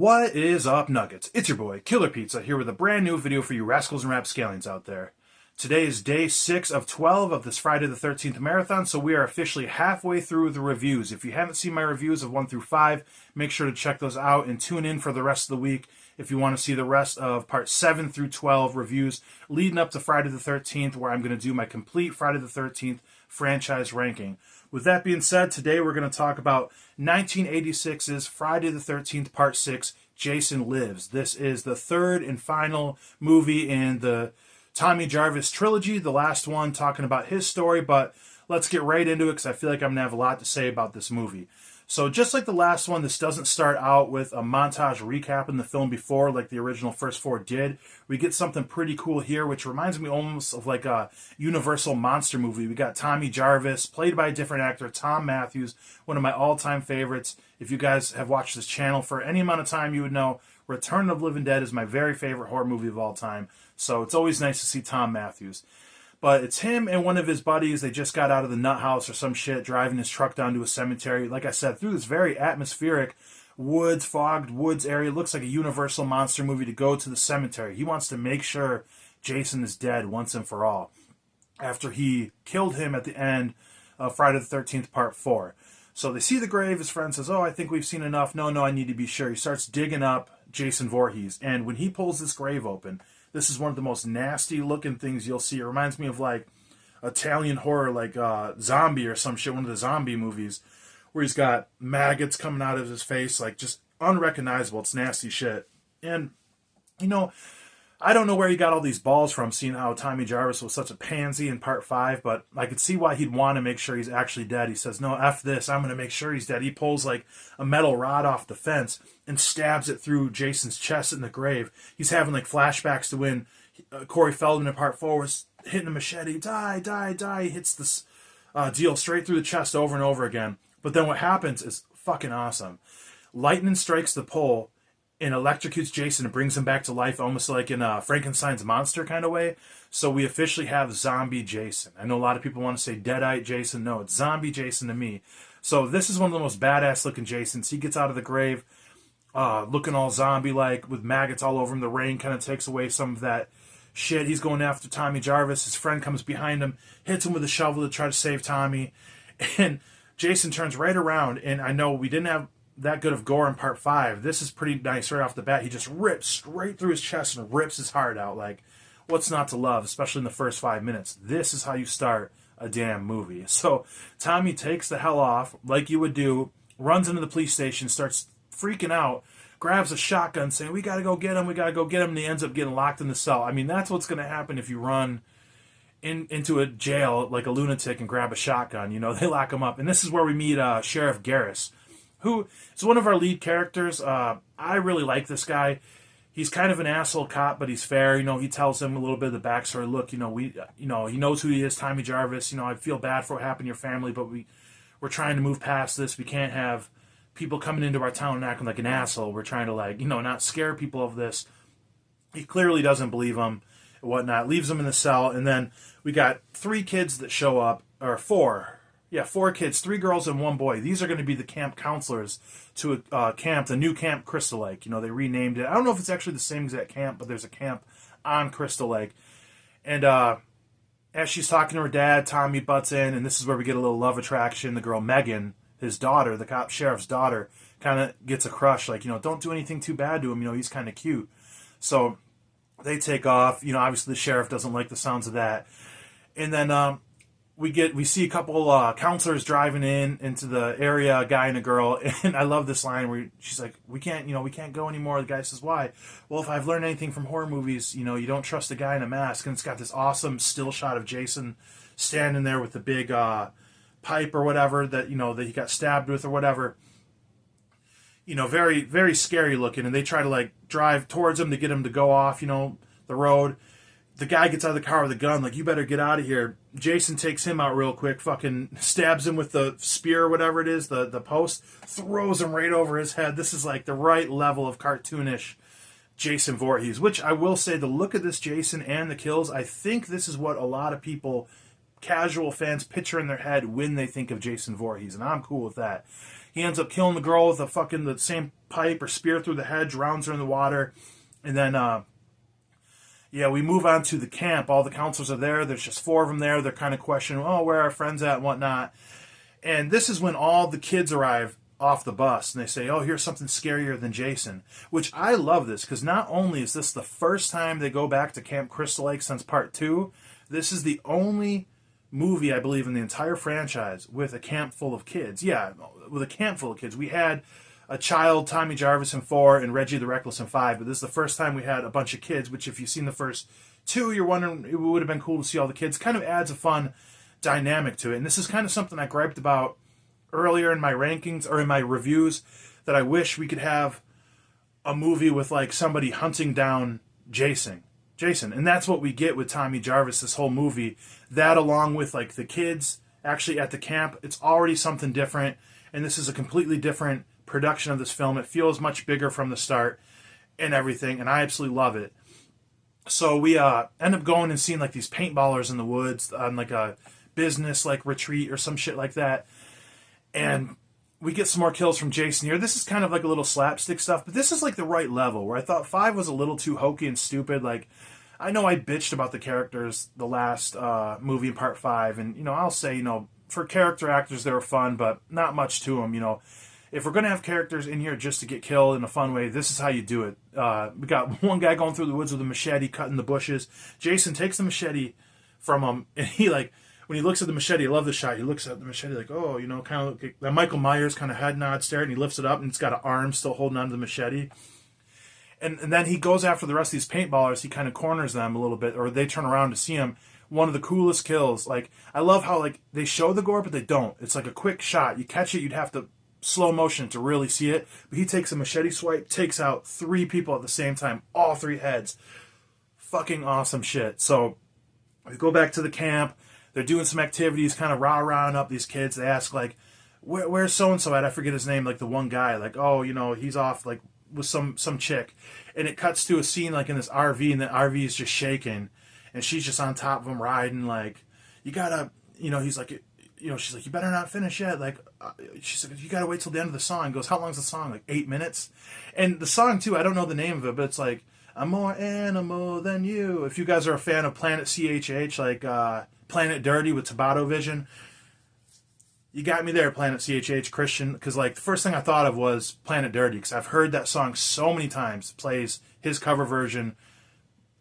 What is up, Nuggets? It's your boy, Killer Pizza, here with a brand new video for you rascals and rapscallions out there. Today is day 6 of 12 of this Friday the 13th marathon, so we are officially halfway through the reviews. If you haven't seen my reviews of 1 through 5, make sure to check those out and tune in for the rest of the week if you want to see the rest of part 7 through 12 reviews leading up to Friday the 13th, where I'm going to do my complete Friday the 13th franchise ranking. With that being said, today we're going to talk about 1986's Friday the 13th Part 6, Jason Lives. This is the third and final movie in the Tommy Jarvis trilogy, the last one talking about his story, but let's get right into it because I feel like I'm going to have a lot to say about this movie. So just like the last one, this doesn't start out with a montage recapping the film before like the original first 4 did. We get something pretty cool here, which reminds me almost of like a Universal monster movie. We got Tommy Jarvis, played by a different actor, Thom Mathews, one of my all-time favorites. If you guys have watched this channel for any amount of time, you would know Return of the Living Dead is my very favorite horror movie of all time. So it's always nice to see Thom Mathews. But it's him and one of his buddies. They just got out of the nut house or some shit, driving his truck down to a cemetery. Like I said, through this very atmospheric woods, fogged woods area. It looks like a Universal monster movie to go to the cemetery. He wants to make sure Jason is dead once and for all after he killed him at the end of Friday the 13th Part 4. So they see the grave. His friend says, "Oh, I think we've seen enough. No, I need to be sure." He starts digging up Jason Voorhees. And when he pulls this grave open, this is one of the most nasty looking things you'll see. It reminds me of like Italian horror, like Zombie or some shit, one of the zombie movies, where he's got maggots coming out of his face, like just unrecognizable. It's nasty shit. And, you know, I don't know where he got all these balls from, seeing how Tommy Jarvis was such a pansy in Part 5, but I could see why he'd want to make sure he's actually dead. He says, "No, F this, I'm going to make sure he's dead." He pulls like a metal rod off the fence and stabs it through Jason's chest in the grave. He's having like flashbacks to when Corey Feldman in Part 4 was hitting a machete. Die, die, die. He hits this deal straight through the chest over and over again. But then what happens is fucking awesome. Lightning strikes the pole and electrocutes Jason and brings him back to life, almost like in a Frankenstein's monster kind of way. So we officially have zombie Jason. I know a lot of people want to say Deadite Jason. No, it's zombie Jason to me. So this is one of the most badass looking Jasons. He gets out of the grave looking all zombie-like with maggots all over him. The rain kind of takes away some of that shit. He's going after Tommy Jarvis. His friend comes behind him, hits him with a shovel to try to save Tommy. And Jason turns right around. And I know we didn't have that good of gore in Part 5. This is pretty nice right off the bat. He just rips straight through his chest and rips his heart out. Like, what's not to love, especially in the first 5 minutes? This is how you start a damn movie. So Tommy takes the hell off, like you would do, runs into the police station, starts freaking out, grabs a shotgun saying, "We gotta go get him, we gotta go get him," and he ends up getting locked in the cell. I mean, that's what's going to happen if you run into a jail like a lunatic and grab a shotgun. You know, they lock him up. And this is where we meet Sheriff Garris, who is one of our lead characters. I really like this guy. He's kind of an asshole cop, but he's fair. You know, he tells him a little bit of the backstory. Look, he knows who he is, Tommy Jarvis. You know, I feel bad for what happened to your family, but we're trying to move past this. We can't have people coming into our town and acting like an asshole. We're trying to not scare people of this. He clearly doesn't believe him and whatnot. Leaves him in the cell, and then we got 3 kids that show up, or 4. Yeah, 4 kids, 3 girls and 1 boy. These are going to be the camp counselors to a camp, the new Camp Crystal Lake. You know, they renamed it. I don't know if it's actually the same exact camp, but there's a camp on Crystal Lake. And as she's talking to her dad, Tommy butts in, and this is where we get a little love attraction. The girl Megan, his daughter, the cop sheriff's daughter, kind of gets a crush. Like, don't do anything too bad to him. He's kind of cute. So they take off. Obviously the sheriff doesn't like the sounds of that. And then we see a couple counselors driving into the area, a guy and a girl, and I love this line where she's like, we can't go anymore. The guy says, "Why?" "Well, if I've learned anything from horror movies, you don't trust a guy in a mask." And it's got this awesome still shot of Jason standing there with the big pipe or whatever that that he got stabbed with or whatever. Very, very scary looking, and they try to drive towards him to get him to go off the road. The guy gets out of the car with a gun, like, "You better get out of here." Jason takes him out real quick, fucking stabs him with the spear or whatever it is, the post, throws him right over his head. This is like the right level of cartoonish Jason Voorhees, which I will say, the look of this Jason and the kills, I think this is what a lot of people, casual fans, picture in their head when they think of Jason Voorhees, and I'm cool with that. He ends up killing the girl with the same pipe or spear through the head, drowns her in the water. And then, yeah, we move on to the camp. All the counselors are there. There's just 4 of them there. They're kind of questioning, oh, where are our friends at and whatnot. And this is when all the kids arrive off the bus. And they say, oh, here's something scarier than Jason. Which I love this, because not only is this the first time they go back to Camp Crystal Lake since Part 2, this is the only movie, I believe, in the entire franchise with a camp full of kids. Yeah, with a camp full of kids. We had a child, Tommy Jarvis, in 4, and Reggie the Reckless in 5, but this is the first time we had a bunch of kids, which if you've seen the first 2, you're wondering, it would have been cool to see all the kids. Kind of adds a fun dynamic to it, and this is kind of something I griped about earlier in my rankings, or in my reviews, that I wish we could have a movie with, like, somebody hunting down Jason. And that's what we get with Tommy Jarvis this whole movie. That, along with, like, the kids actually at the camp, it's already something different, and this is a completely different production of this film. It feels much bigger from the start and everything, and I absolutely love it. So we end up going and seeing, like, these paintballers in the woods on, like, a business, like, retreat or some shit like that, and we get some more kills from Jason here. This is kind of like a little slapstick stuff, but this is like the right level, where I thought 5 was a little too hokey and stupid. Like, I know I bitched about the characters the last movie in Part 5, and, you know, I'll say, you know, for character actors, they were fun, but not much to them, you know. If we're going to have characters in here just to get killed in a fun way, this is how you do it. We got one guy going through the woods with a machete, cutting the bushes. Jason takes the machete from him, and he, like, when he looks at the machete, I love the shot. He looks at the machete like, oh, you know, kind of like that Michael Myers kind of head nod stare, and he lifts it up, and it's got an arm still holding onto the machete. And then he goes after the rest of these paintballers. He kind of corners them a little bit, or they turn around to see him. One of the coolest kills. Like, I love how, like, they show the gore, but they don't. It's like a quick shot. You catch it, you'd have to slow motion to really see it. But he takes a machete swipe, takes out 3 people at the same time, all 3 heads. Fucking awesome shit. So we go back to the camp. They're doing some activities, kind of rah-rahing up these kids. They ask, like, where's so-and-so at? I forget his name, like the one guy. Like, oh, you know, he's off, like, with some chick. And it cuts to a scene, like, in this RV, and the RV is just shaking. And she's just on top of him riding, like, you gotta, you know, he's like, you know, she's like, you better not finish yet. Like, she's like, you gotta wait till the end of the song. He goes, how long's the song? Like, 8 minutes? And the song, too, I don't know the name of it, but it's like, I'm more animal than you. If you guys are a fan of Planet CHH, like, Planet Dirty with Tabata Vision, you got me there, Planet CHH Christian, because, like, the first thing I thought of was Planet Dirty, because I've heard that song so many times. It plays his cover version,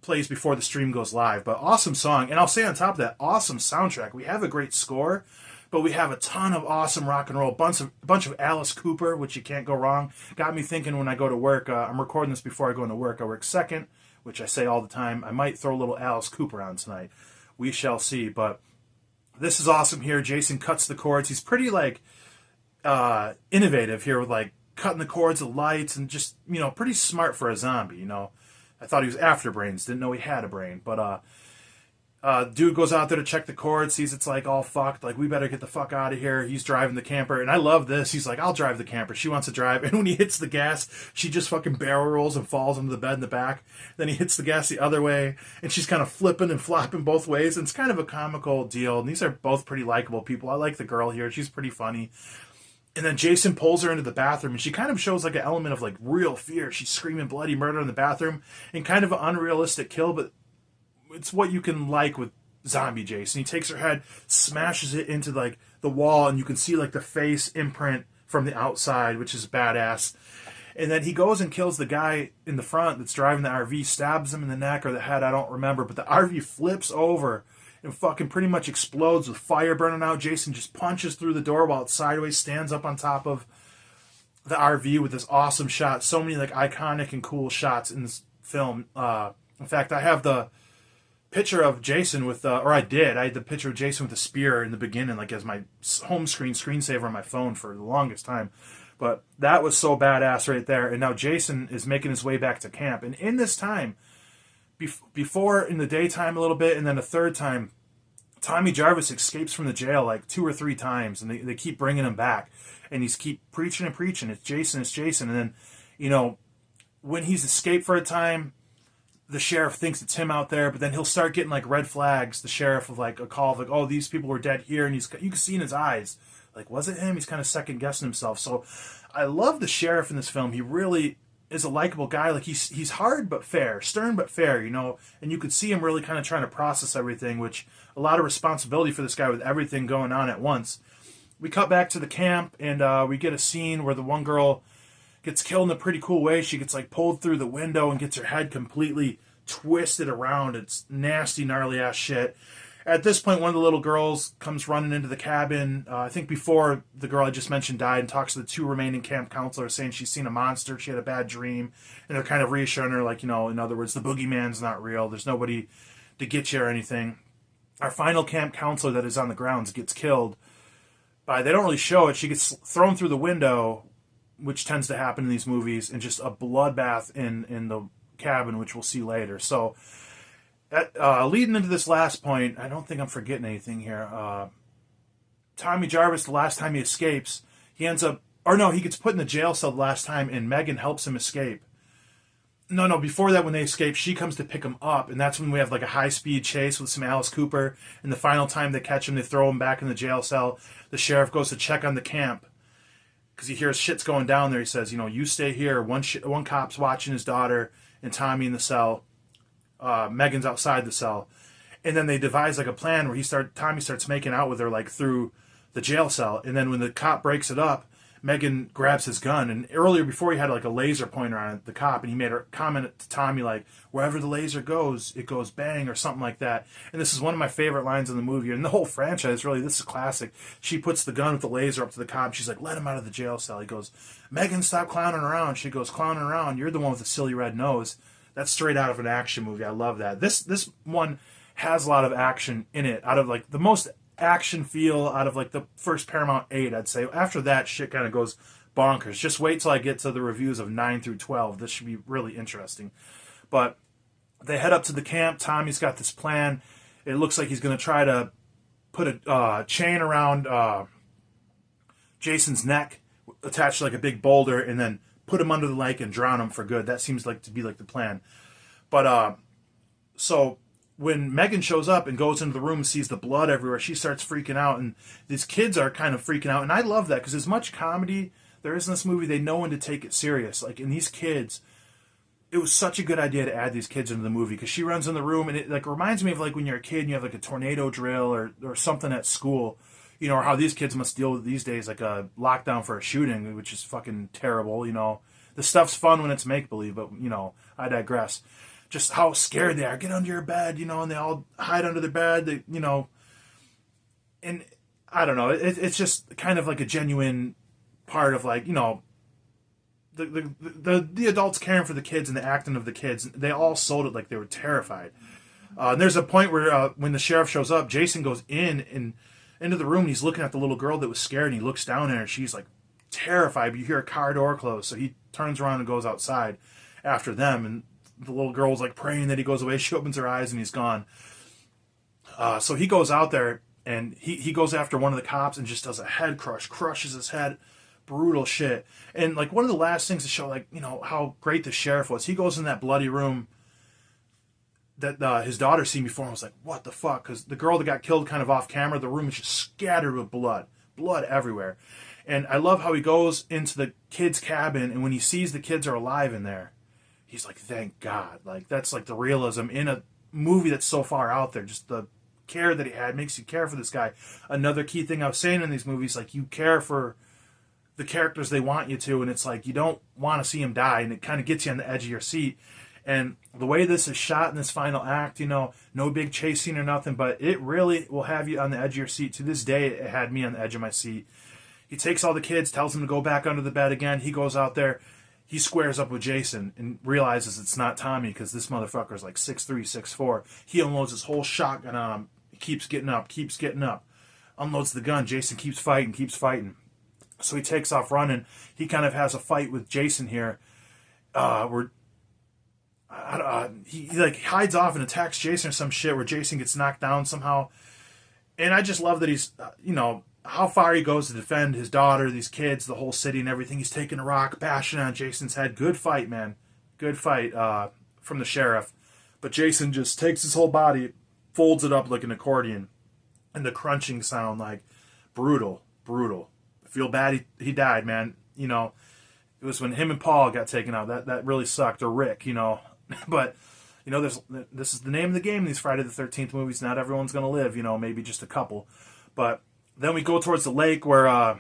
plays before the stream goes live, but awesome song. And I'll say on top of that, awesome soundtrack. We have a great score, but we have a ton of awesome rock and roll, a bunch of Alice Cooper, which you can't go wrong. Got me thinking when I go to work. I'm recording this before I go into work. I work second, which I say all the time. I might throw a little Alice Cooper on tonight. We shall see. But this is awesome here. Jason cuts the cords. He's pretty, like, innovative here with, like, cutting the cords of lights, and just, you know, pretty smart for a zombie, you know. I thought he was after brains. Didn't know he had a brain. But dude goes out there to check the cord, sees it's, like, all fucked. Like, we better get the fuck out of here. He's driving the camper. And I love this. He's like, I'll drive the camper. She wants to drive. And when he hits the gas, she just fucking barrel rolls and falls into the bed in the back. Then he hits the gas the other way, and she's kind of flipping and flopping both ways. And it's kind of a comical deal. And these are both pretty likable people. I like the girl here. She's pretty funny. And then Jason pulls her into the bathroom, and she kind of shows, like, an element of, like, real fear. She's screaming bloody murder in the bathroom, and kind of an unrealistic kill, but it's what you can like with zombie Jason. He takes her head, smashes it into, like, the wall, and you can see, like, the face imprint from the outside, which is badass. And then he goes and kills the guy in the front that's driving the RV, stabs him in the neck or the head, I don't remember, but the RV flips over and fucking pretty much explodes with fire burning out. Jason just punches through the door while it's sideways, stands up on top of the RV with this awesome shot. So many, like, iconic and cool shots in this film. In fact, I have the picture of Jason with, I had the picture of Jason with a spear in the beginning, like, as my home screensaver on my phone for the longest time. But that was so badass right there. And now Jason is making his way back to camp. And in this time, before in the daytime a little bit, and then a third time, Tommy Jarvis escapes from the jail like 2 or 3 times, and they keep bringing him back, and he's keep preaching and preaching. It's Jason, and then, you know, when he's escaped for a time, the sheriff thinks it's him out there, but then he'll start getting, like, red flags. The sheriff of, like, a call of, like, oh, these people were dead here, and you can see in his eyes, like, was it him? He's kind of second guessing himself. So I love the sheriff in this film. He really is a likable guy. Like, he's hard but fair, stern but fair, you know. And you could see him really kind of trying to process everything, which a lot of responsibility for this guy with everything going on at once. We cut back to the camp, and we get a scene where the one girl gets killed in a pretty cool way. She gets like pulled through the window and gets her head completely twisted around. It's nasty, gnarly ass shit. At this point, one of the little girls comes running into the cabin. I think before the girl I just mentioned died, and talks to the two remaining camp counselors, saying she's seen a monster, she had a bad dream, and they're kind of reassuring her, like, you know, in other words, the boogeyman's not real. There's nobody to get you or anything. Our final camp counselor that is on the grounds gets killed by, they don't really show it, she gets thrown through the window, which tends to happen in these movies, and just a bloodbath in the cabin, which we'll see later. So, leading into this last point, I don't think I'm forgetting anything here. Tommy Jarvis, the last time he escapes, he ends up, or no, he gets put in the jail cell the last time, and Megan helps him escape. No, before that, when they escape, she comes to pick him up, and that's when we have like a high-speed chase with some Alice Cooper, and the final time they catch him, they throw him back in the jail cell. The sheriff goes to check on the camp, because he hears shit's going down there. He says, you know, you stay here. One cop's watching his daughter, and Tommy in the cell. Megan's outside the cell, and then they devise like a plan where Tommy starts making out with her like through the jail cell, and then when the cop breaks it up, Megan grabs his gun, and earlier before he had like a laser pointer on the cop, and he made her comment to Tommy like, wherever the laser goes, it goes bang, or something like that. And this is one of my favorite lines in the movie, and the whole franchise, really. This is classic. She puts the gun with the laser up to the cop. She's like, let him out of the jail cell. He goes, Megan, stop clowning around. She goes, clowning around? You're the one with the silly red nose. That's straight out of an action movie. I love that. This one has a lot of action in it. Out of like the most action feel out of like the first Paramount 8, I'd say. After that, shit kind of goes bonkers. Just wait till I get to the reviews of 9 through 12. This should be really interesting. But they head up to the camp. Tommy's got this plan. It looks like he's going to try to put a chain around Jason's neck, attached to like a big boulder, and then put him under the lake and drown him for good. That seems like to be like the plan. But so when Megan shows up and goes into the room and sees the blood everywhere, she starts freaking out, and these kids are kind of freaking out. And I love that, because as much comedy there is in this movie, they know when to take it serious. Like, in these kids, it was such a good idea to add these kids into the movie, because she runs in the room, and it like reminds me of like when you're a kid and you have like a tornado drill or something at school, you know, or how these kids must deal with these days, like a lockdown for a shooting, which is fucking terrible, you know. The stuff's fun when it's make-believe, but, you know, I digress. Just how scared they are. Get under your bed, you know, and they all hide under their bed, they, you know. And I don't know, it's just kind of like a genuine part of, like, you know, the adults caring for the kids and the acting of the kids. They all sold it like they were terrified. And there's a point where when the sheriff shows up, Jason goes into the room, and he's looking at the little girl that was scared, and he looks down at her. She's like terrified, but you hear a car door close, so he turns around and goes outside after them, and the little girl's like praying that he goes away. She opens her eyes, and he's gone. So he goes out there, and he goes after one of the cops and just does a head crush, crushes his head. Brutal shit. And like one of the last things to show, like, you know, how great the sheriff was, he goes in that bloody room that his daughter seen before, and was like, what the fuck? Because the girl that got killed kind of off camera, the room is just scattered with blood everywhere. And I love how he goes into the kids' cabin, and when he sees the kids are alive in there, he's like, thank God. Like, that's like the realism in a movie that's so far out there. Just the care that he had makes you care for this guy. Another key thing I was saying in these movies, like, you care for the characters they want you to, and it's like you don't want to see him die, and it kind of gets you on the edge of your seat. And the way this is shot in this final act, you know, no big chase scene or nothing, but it really will have you on the edge of your seat. To this day, it had me on the edge of my seat. He takes all the kids, tells them to go back under the bed again. He goes out there, he squares up with Jason and realizes it's not Tommy, because this motherfucker's like 6'3", 6'4". He unloads his whole shotgun on him. He keeps getting up. Unloads the gun. Jason keeps fighting. So he takes off running. He kind of has a fight with Jason here, where he like hides off and attacks Jason or some shit, where Jason gets knocked down somehow. And I just love that he's, you know, how far he goes to defend his daughter, these kids, the whole city and everything. He's taking a rock, bashing on Jason's head. Good fight, man. Good fight from the sheriff. But Jason just takes his whole body, folds it up like an accordion, and the crunching sound, like, brutal. brutal. I feel bad he died, man. You know, it was when him and Paul got taken out. That really sucked. Or Rick, you know. But, you know, this is the name of the game in these Friday the 13th movies. Not everyone's going to live, you know, maybe just a couple. But then we go towards the lake where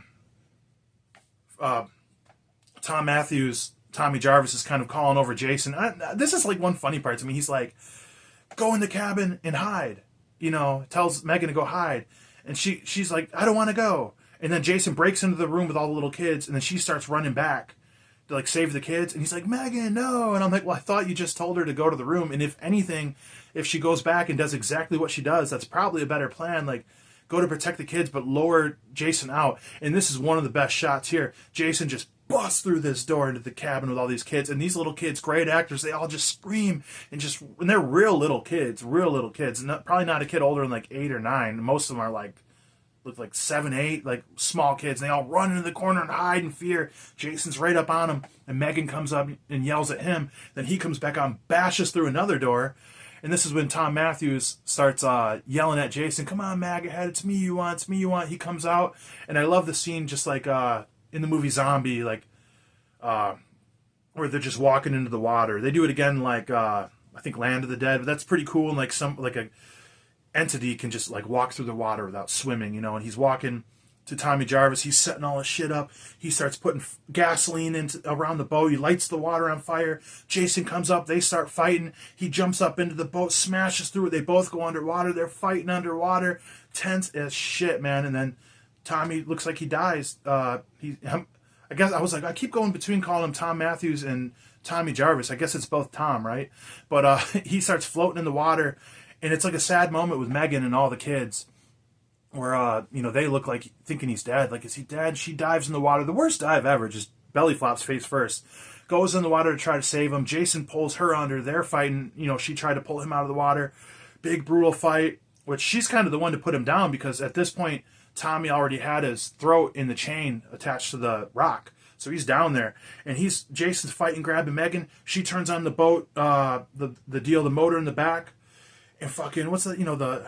Tommy Jarvis is kind of calling over Jason. This is like one funny part to me. He's like, go in the cabin and hide. You know, tells Megan to go hide. And she's like, I don't want to go. And then Jason breaks into the room with all the little kids, and then she starts running back to like save the kids. And he's like, Megan, no. And I'm like, well, I thought you just told her to go to the room. And if anything, if she goes back and does exactly what she does, that's probably a better plan. Like, go to protect the kids, but lower Jason out. And this is one of the best shots here. Jason just busts through this door into the cabin with all these kids. And these little kids, great actors, they all just scream. And they're real little kids. And probably not a kid older than like 8 or 9. Most of them are look like 7, 8, like small kids. And they all run into the corner and hide in fear. Jason's right up on them. And Megan comes up and yells at him. Then he comes back on, bashes through another door. And this is when Tom Matthews starts yelling at Jason, come on, Maggot, it's me you want, it's me you want. He comes out, and I love the scene just like in the movie Zombie, like where they're just walking into the water. They do it again like I think Land of the Dead, but that's pretty cool. And like a entity can just like walk through the water without swimming, you know. And he's walking to Tommy Jarvis. He's setting all his shit up. He starts putting gasoline around the boat. He lights the water on fire. Jason comes up. They start fighting. He jumps up into the boat, smashes through it. They both go underwater. They're fighting underwater. Tense as shit, man. And then Tommy looks like he dies. I guess I was like, I keep going between calling him Tom Matthews and Tommy Jarvis. I guess it's both Tom, right? But he starts floating in the water, and it's like a sad moment with Megan and all the kids. Where, you know, they look like thinking he's dead. Like, is he dead? She dives in the water. The worst dive ever. Just belly flops face first. Goes in the water to try to save him. Jason pulls her under. They're fighting. You know, she tried to pull him out of the water. Big, brutal fight. Which she's kind of the one to put him down because at this point, Tommy already had his throat in the chain attached to the rock. So he's down there. And Jason's fighting, grabbing Megan. She turns on the boat, the motor in the back. And fucking, what's the, you know,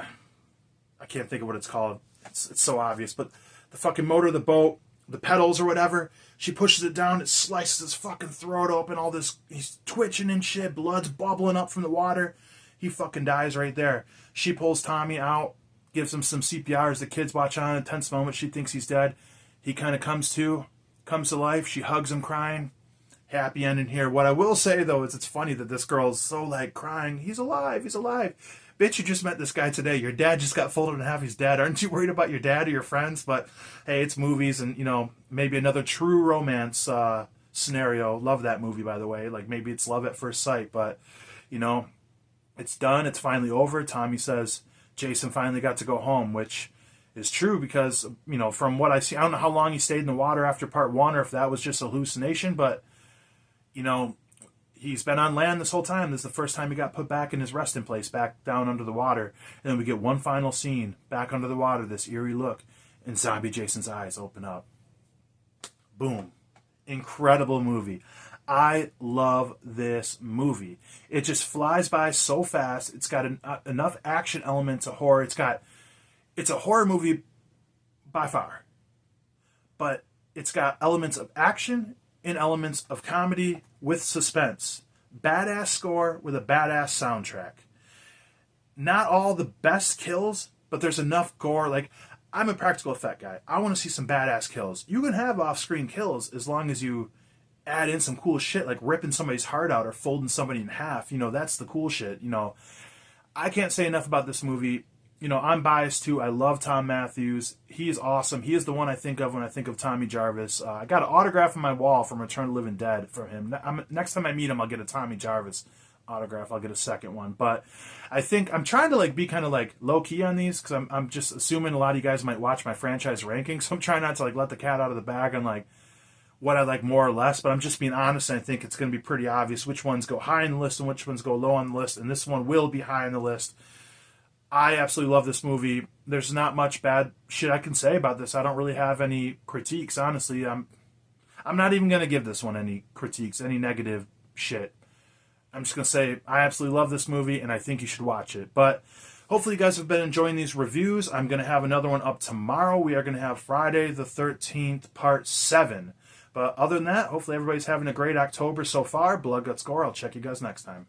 I can't think of what it's called. It's so obvious. But the fucking motor of the boat, the pedals or whatever, she pushes it down. It slices his fucking throat open. All this, he's twitching and shit. Blood's bubbling up from the water. He fucking dies right there. She pulls Tommy out, gives him some CPR as the kids watch on. A tense moment. She thinks he's dead. He kind of comes to life. She hugs him crying. Happy ending here. What I will say, though, is it's funny that this girl's so, like, crying. He's alive. He's alive. Bitch, you just met this guy today. Your dad just got folded in half. He's dead. Aren't you worried about your dad or your friends? But, hey, it's movies and, you know, maybe another true romance scenario. Love that movie, by the way. Like, maybe it's love at first sight. But, you know, it's done. It's finally over. Tommy says Jason finally got to go home, which is true because, you know, from what I see, I don't know how long he stayed in the water after part 1 or if that was just a hallucination. But, you know, he's been on land this whole time. This is the first time he got put back in his resting place, back down under the water. And then we get one final scene, back under the water, this eerie look, and zombie Jason's eyes open up. Boom. Incredible movie. I love this movie. It just flies by so fast. It's got enough action elements of horror. It's a horror movie by far. But it's got elements of action and elements of comedy with suspense. Badass score with a badass soundtrack. Not all the best kills, but there's enough gore. Like, I'm a practical effect guy. I want to see some badass kills. You can have off-screen kills as long as you add in some cool shit, like ripping somebody's heart out or folding somebody in half. You know, that's the cool shit. You know, I can't say enough about this movie. You know, I'm biased too. I love Tom Matthews. He is awesome. He is the one I think of when I think of Tommy Jarvis. I got an autograph on my wall from Return of the Living Dead from him. Next time I meet him, I'll get a Tommy Jarvis autograph. I'll get a second one. But I think I'm trying to like be kind of like low key on these because I'm just assuming a lot of you guys might watch my franchise rankings. So I'm trying not to like let the cat out of the bag on like what I like more or less. But I'm just being honest. And I think it's going to be pretty obvious which ones go high on the list and which ones go low on the list. And this one will be high on the list. I absolutely love this movie. There's not much bad shit I can say about this. I don't really have any critiques, honestly. I'm not even going to give this one any critiques, any negative shit. I'm just going to say I absolutely love this movie, and I think you should watch it. But Hopefully you guys have been enjoying these reviews. I'm going to have another one up tomorrow. We are going to have Friday the 13th, part 7. But other than that, hopefully everybody's having a great October so far. Blood, Guts, Gore. I'll check you guys next time.